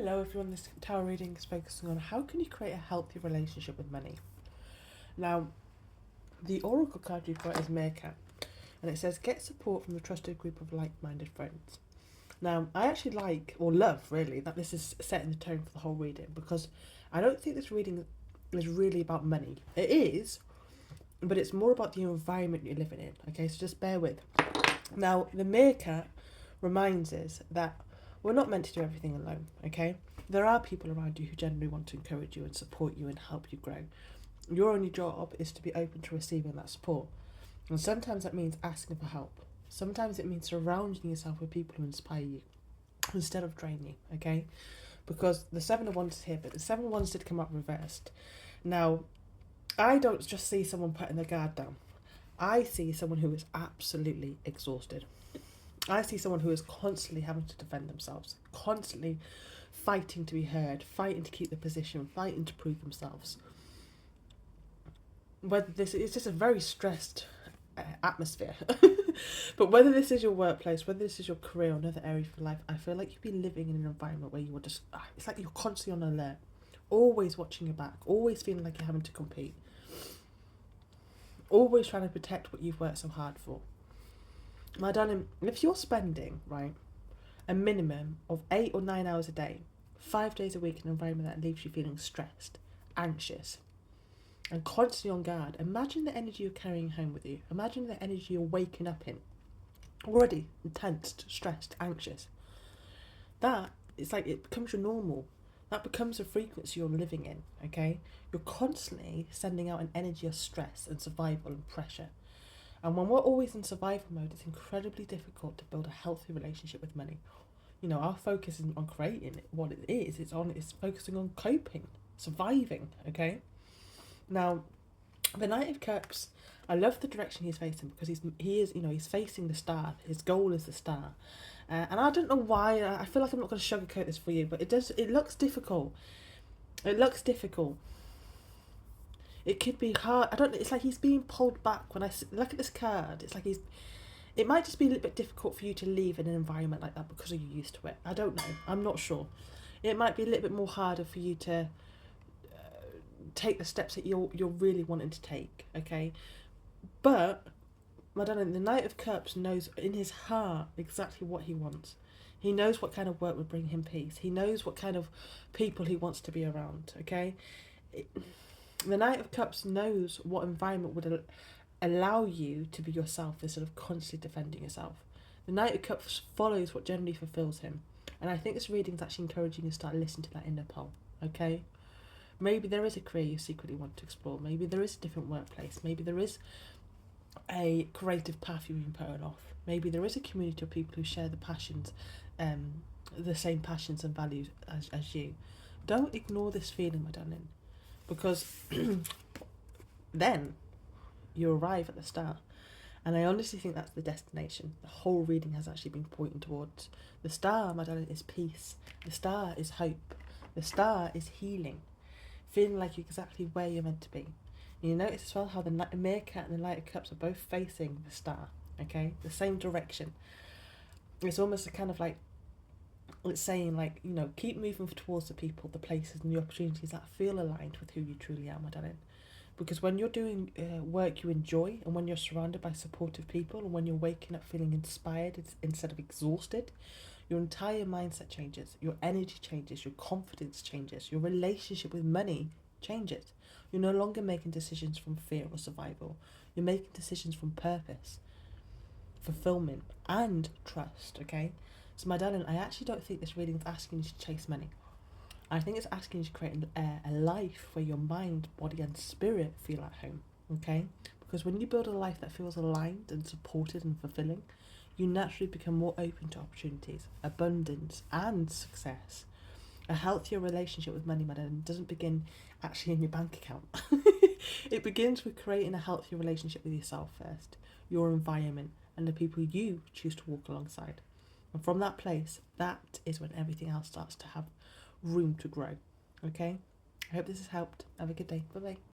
Hello everyone, this tarot reading is focusing on how can you create a healthy relationship with money. Now, the oracle card you've got is Meerkat, and it says get support from a trusted group of like-minded friends. Now, I actually like, or love really, that this is setting the tone for the whole reading, because I don't think this reading is really about money. It is, but it's more about the environment you're living in, okay, so just bear with. Now, the Meerkat reminds us that we're not meant to do everything alone, okay? There are people around you who generally want to encourage you and support you and help you grow. Your only job is to be open to receiving that support. And sometimes that means asking for help. Sometimes it means surrounding yourself with people who inspire you instead of drain you, okay? Because the Seven of Wands is here, but the Seven of Wands did come up reversed. Now, I don't just see someone putting their guard down. I see someone who is absolutely exhausted. I see someone who is constantly having to defend themselves, constantly fighting to be heard, fighting to keep the position, fighting to prove themselves. Whether this is just a very stressed atmosphere, but whether this is your workplace, whether this is your career or another area of your life, I feel like you've been living in an environment where you are just, it's like you're constantly on alert, always watching your back, always feeling like you're having to compete, always trying to protect what you've worked so hard for. My darling, if you're spending, right, a minimum of 8 or 9 hours a day, 5 days a week in an environment that leaves you feeling stressed, anxious, and constantly on guard, imagine the energy you're carrying home with you. Imagine the energy you're waking up in. Already tensed, stressed, anxious. That, it's like it becomes your normal. That becomes a frequency you're living in, okay? You're constantly sending out an energy of stress and survival and pressure. And when we're always in survival mode, it's incredibly difficult to build a healthy relationship with money. You know, our focus isn't on creating what it is, it's focusing on coping, surviving, okay? Now, the Knight of Cups, I love the direction he's facing because he's facing the star. His goal is the star. And I don't know why, I feel like I'm not going to sugarcoat this for you, but it looks difficult. It looks difficult. It could be hard. It's like he's being pulled back. When I look at this card, it's like it might just be a little bit difficult for you to leave in an environment like that because you're used to it. I don't know. I'm not sure. It might be a little bit more harder for you to take the steps that you're really wanting to take, okay? But, my darling, the Knight of Cups knows in his heart exactly what he wants. He knows what kind of work would bring him peace. He knows what kind of people he wants to be around, okay? The Knight of Cups knows what environment would allow you to be yourself instead of constantly defending yourself. The Knight of Cups follows what generally fulfills him. And I think this reading is actually encouraging you to start listening to that inner pole, okay? Maybe there is a career you secretly want to explore. Maybe there is a different workplace. Maybe there is a creative path you've been putting off. Maybe there is a community of people who share the passions, the same passions and values as you. Don't ignore this feeling, my darling, because then you arrive at the start. And I honestly think that's the destination. The whole reading has actually been pointing towards. The star, my darling, is peace. The star is hope. The star is healing. Feeling like you're exactly where you're meant to be. And you notice as well how the Meerkat and the Knight of Cups are both facing the star, okay? The same direction. It's almost a kind of like, it's saying like, you know, keep moving towards the people, the places and the opportunities that feel aligned with who you truly are, my darling. Because when you're doing work you enjoy, and when you're surrounded by supportive people, and when you're waking up feeling inspired instead of exhausted, your entire mindset changes, your energy changes, your confidence changes, your relationship with money changes. You're no longer making decisions from fear or survival. You're making decisions from purpose, fulfillment, and trust, okay? So, my darling, I actually don't think this reading is asking you to chase money. I think it's asking you to create a life where your mind, body, and spirit feel at home, okay? Because when you build a life that feels aligned and supported and fulfilling, you naturally become more open to opportunities, abundance, and success. A healthier relationship with money, madam, doesn't begin actually in your bank account. It begins with creating a healthier relationship with yourself first, your environment, and the people you choose to walk alongside. And from that place, that is when everything else starts to have room to grow. Okay? I hope this has helped. Have a good day. Bye-bye.